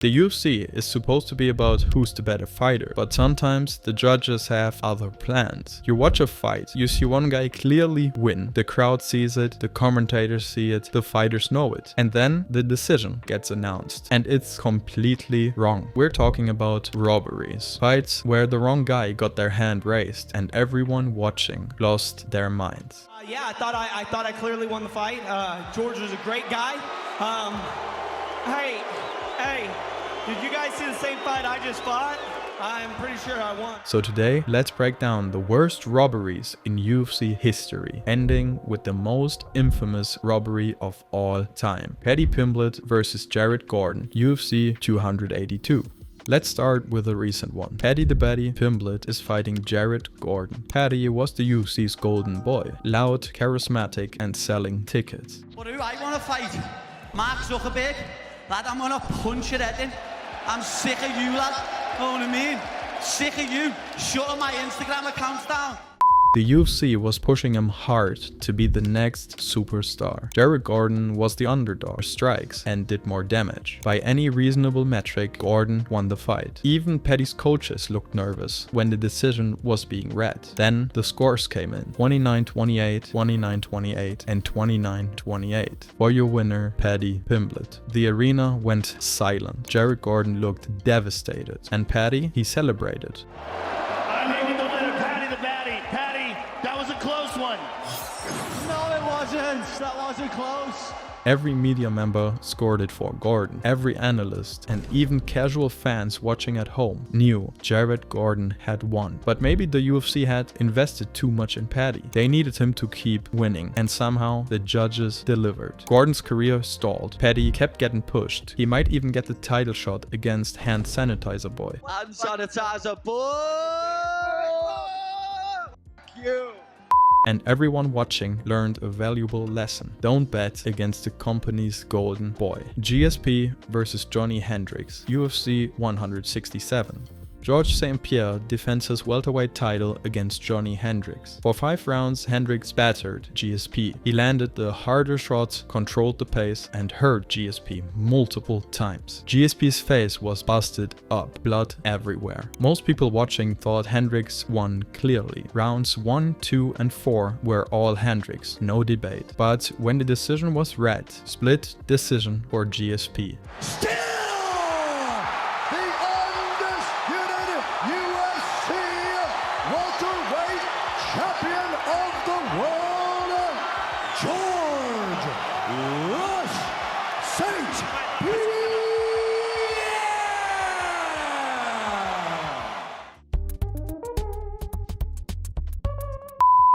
The UFC is supposed to be about who's the better fighter, but sometimes the judges have other plans. You watch a fight, you see one guy clearly win, the crowd sees it, the commentators see it, the fighters know it, and then the decision gets announced, and it's completely wrong. We're talking about robberies, fights where the wrong guy got their hand raised and everyone watching lost their minds. Yeah, I thought I clearly won the fight. George was a great guy. Hey, did you guys see the same fight I just fought? I'm pretty sure I won. So today, let's break down the worst robberies in UFC history, ending with the most infamous robbery of all time. Paddy Pimblett versus Jared Gordon, UFC 282. Let's start with a recent one. Paddy the Baddy Pimblett is fighting Jared Gordon. Paddy was the UFC's golden boy, loud, charismatic, and selling tickets. But who I want to fight? Mark Zuckerberg? Lad, I'm gonna punch your head in. I'm sick of you, lad. Know what I mean? Sick of you shutting my Instagram accounts down. The UFC was pushing him hard to be the next superstar. Jared Gordon was the underdog, strikes, and did more damage. By any reasonable metric, Gordon won the fight. Even Paddy's coaches looked nervous when the decision was being read. Then the scores came in: 29-28, 29-28, and 29-28. For your winner, Paddy Pimblett. The arena went silent. Jared Gordon looked devastated, and Paddy, he celebrated. That wasn't close. Every media member scored it for Gordon. Every analyst and even casual fans watching at home knew Jared Gordon had won. But maybe the UFC had invested too much in Paddy. They needed him to keep winning, and somehow the judges delivered. Gordon's career stalled. Paddy kept getting pushed. He might even get the title shot against Hand Sanitizer Boy. Hand Sanitizer Boy! You. And everyone watching learned a valuable lesson. Don't bet against the company's golden boy. GSP versus Johny Hendricks, UFC 167. Georges St-Pierre defends his welterweight title against Johny Hendricks. For 5 rounds, Hendricks battered GSP. He landed the harder shots, controlled the pace, and hurt GSP multiple times. GSP's face was busted up, blood everywhere. Most people watching thought Hendricks won clearly. Rounds 1, 2, and 4 were all Hendricks, no debate. But when the decision was read, split decision for GSP. Champion of the world, Georges St-Pierre!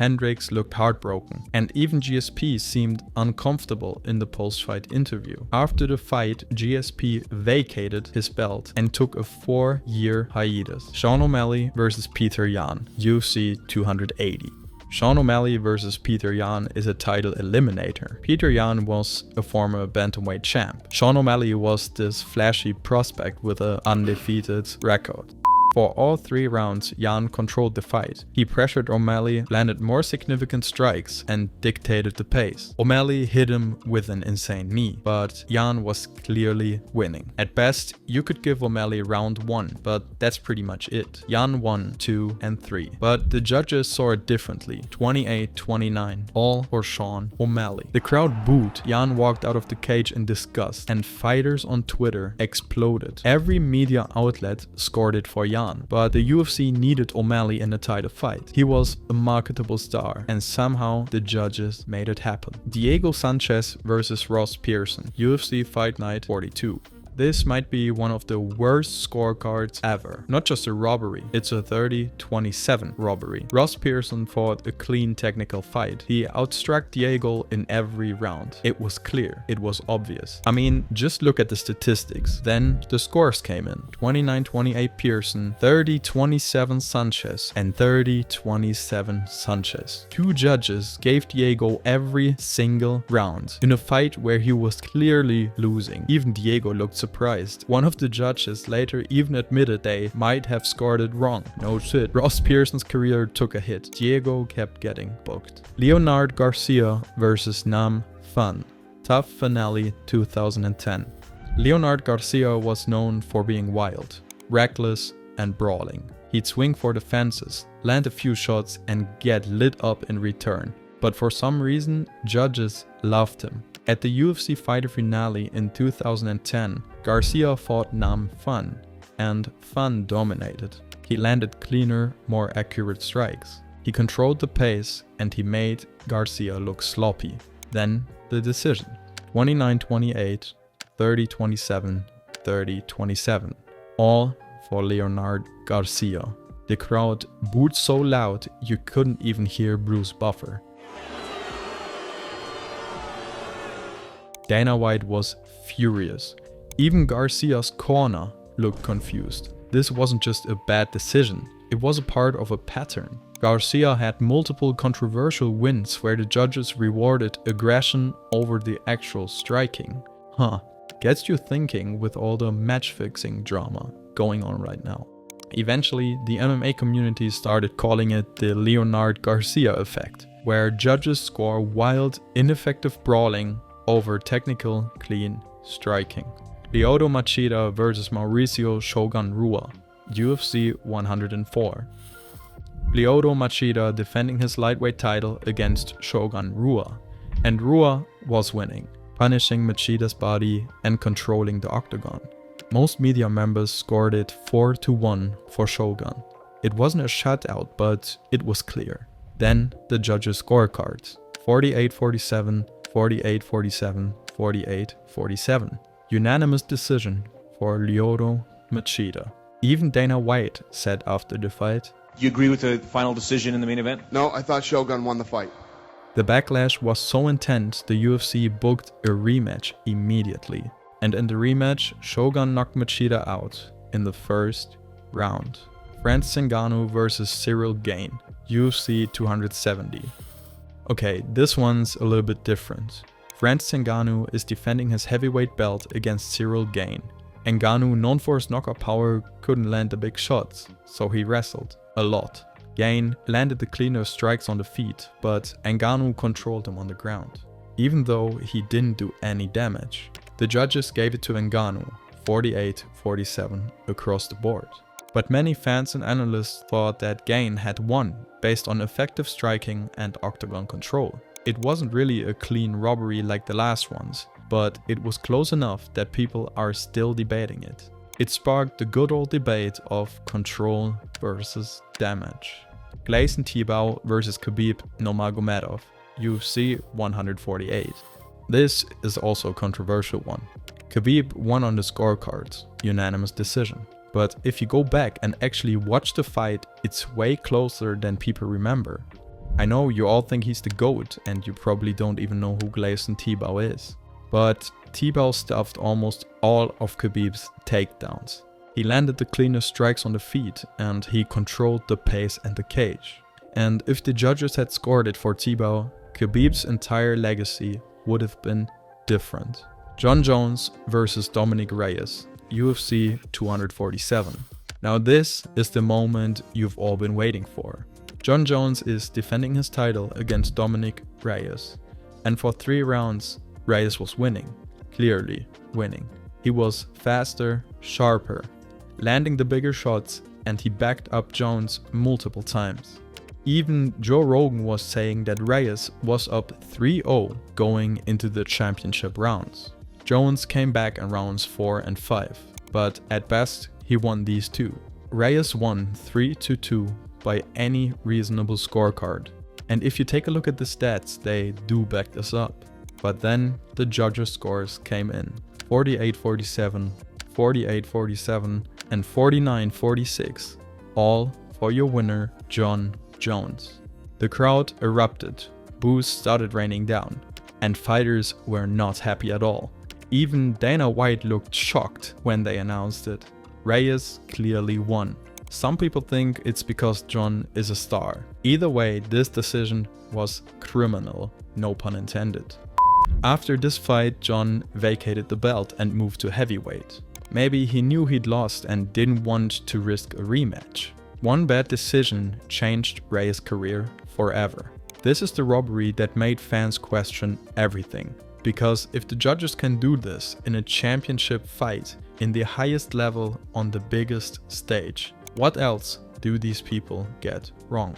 Hendricks looked heartbroken, and even GSP seemed uncomfortable in the post-fight interview. After the fight, GSP vacated his belt and took a 4-year hiatus. Sean O'Malley versus Petr Yan, UFC 280. Sean O'Malley versus Petr Yan is a title eliminator. Petr Yan was a former bantamweight champ. Sean O'Malley was this flashy prospect with an undefeated record. For all 3 rounds, Yan controlled the fight. He pressured O'Malley, landed more significant strikes, and dictated the pace. O'Malley hit him with an insane knee, but Yan was clearly winning. At best, you could give O'Malley round 1, but that's pretty much it. Yan won 2 and 3. But the judges saw it differently. 28-29, all for Sean O'Malley. The crowd booed. Yan walked out of the cage in disgust, and fighters on Twitter exploded. Every media outlet scored it for Yan. But the UFC needed O'Malley in a title fight. He was a marketable star, and somehow the judges made it happen. Diego Sanchez versus Ross Pearson, UFC Fight Night 42. This might be one of the worst scorecards ever. Not just a robbery, it's a 30-27 robbery. Ross Pearson fought a clean technical fight. He outstruck Diego in every round. It was clear, it was obvious. I mean, just look at the statistics. Then the scores came in. 29-28 Pearson, 30-27 Sanchez, and 30-27 Sanchez. 2 judges gave Diego every single round in a fight where he was clearly losing. Even Diego looked surprised. One of the judges later even admitted they might have scored it wrong. No shit. Ross Pearson's career took a hit. Diego kept getting booked. Leonard Garcia versus Nam Fan. Tough finale 2010. Leonard Garcia was known for being wild, reckless and brawling. He'd swing for the fences, land a few shots and get lit up in return. But for some reason, judges loved him. At the UFC fighter finale in 2010, Garcia fought Nam Phan, and Phan dominated. He landed cleaner, more accurate strikes. He controlled the pace and he made Garcia look sloppy. Then the decision. 29-28, 30-27, 30-27. All for Leonard Garcia. The crowd booed so loud you couldn't even hear Bruce Buffer. Dana White was furious. Even Garcia's corner looked confused. This wasn't just a bad decision, it was a part of a pattern. Garcia had multiple controversial wins where the judges rewarded aggression over the actual striking. Gets you thinking with all the match-fixing drama going on right now. Eventually, the MMA community started calling it the Leonard Garcia effect, where judges score wild, ineffective brawling over technical, clean striking. Lyoto Machida versus Mauricio Shogun Rua, UFC 104. Lyoto Machida defending his lightweight title against Shogun Rua, and Rua was winning, punishing Machida's body and controlling the octagon. Most media members scored it 4-1 for Shogun. It wasn't a shutout, but it was clear. Then the judges' scorecards: 48-47, 48-47, 48-47. Unanimous decision for Lyoto Machida. Even Dana White said after the fight, "You agree with the final decision in the main event?" No, I thought Shogun won the fight. The backlash was so intense the UFC booked a rematch immediately. And in the rematch, Shogun knocked Machida out in the first round. Francis Ngannou versus Cyril Gane, UFC 270. Okay, this one's a little bit different. Francis Ngannou is defending his heavyweight belt against Cyril Gane. Ngannou, known for his knockout power, couldn't land the big shots, so he wrestled a lot. Gane landed the cleaner strikes on the feet, but Ngannou controlled him on the ground, even though he didn't do any damage. The judges gave it to Ngannou, 48-47 across the board. But many fans and analysts thought that Gane had won based on effective striking and octagon control. It wasn't really a clean robbery like the last ones, but it was close enough that people are still debating it. It sparked the good old debate of control versus damage. Gleison Tibau versus Khabib Nurmagomedov, UFC 148. This is also a controversial one. Khabib won on the scorecards, unanimous decision. But if you go back and actually watch the fight, it's way closer than people remember. I know you all think he's the GOAT and you probably don't even know who Gleison Tibau is. But Tibau stuffed almost all of Khabib's takedowns. He landed the cleanest strikes on the feet and he controlled the pace and the cage. And if the judges had scored it for Tibau, Khabib's entire legacy would have been different. Jon Jones versus Dominick Reyes, UFC 247. Now this is the moment you've all been waiting for. Jon Jones is defending his title against Dominick Reyes. And for 3 rounds, Reyes was winning. Clearly winning. He was faster, sharper, landing the bigger shots, and he backed up Jones multiple times. Even Joe Rogan was saying that Reyes was up 3-0 going into the championship rounds. Jones came back in rounds 4 and 5, but at best he won these 2. Reyes won 3-2 by any reasonable scorecard. And if you take a look at the stats, they do back this up. But then the judges' scores came in: 48-47, 48-47 and 49-46, all for your winner Jon Jones. The crowd erupted, boos started raining down, and fighters were not happy at all. Even Dana White looked shocked when they announced it. Reyes clearly won. Some people think it's because Jon is a star. Either way, this decision was criminal, no pun intended. After this fight, Jon vacated the belt and moved to heavyweight. Maybe he knew he'd lost and didn't want to risk a rematch. One bad decision changed Reyes' career forever. This is the robbery that made fans question everything. Because if the judges can do this in a championship fight, in the highest level on the biggest stage, what else do these people get wrong?